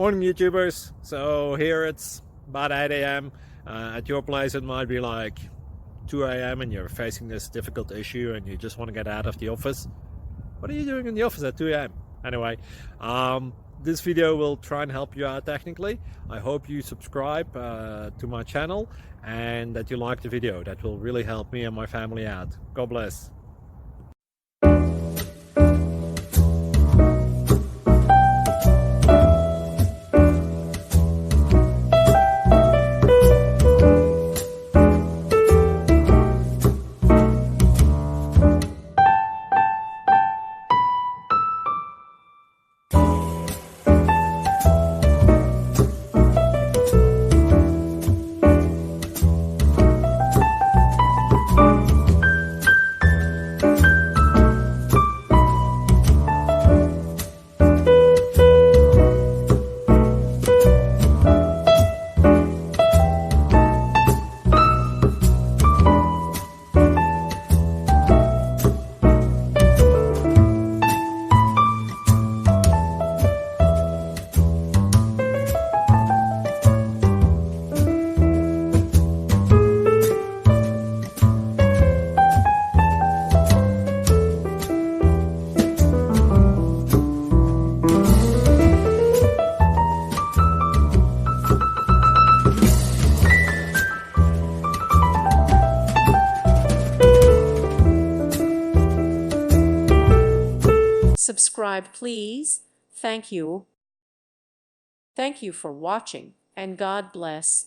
Morning YouTubers. So here it's about 8 a.m. At your place it might be like 2 a.m. and you're facing this difficult issue and you just want to get out of the office. What are you doing in the office at 2 a.m.? Anyway, this video will try and help you out technically. I hope you subscribe to my channel and that you like the video. That will really help me and my family out. God bless. Subscribe, please. Thank you. Thank you for watching, and God bless.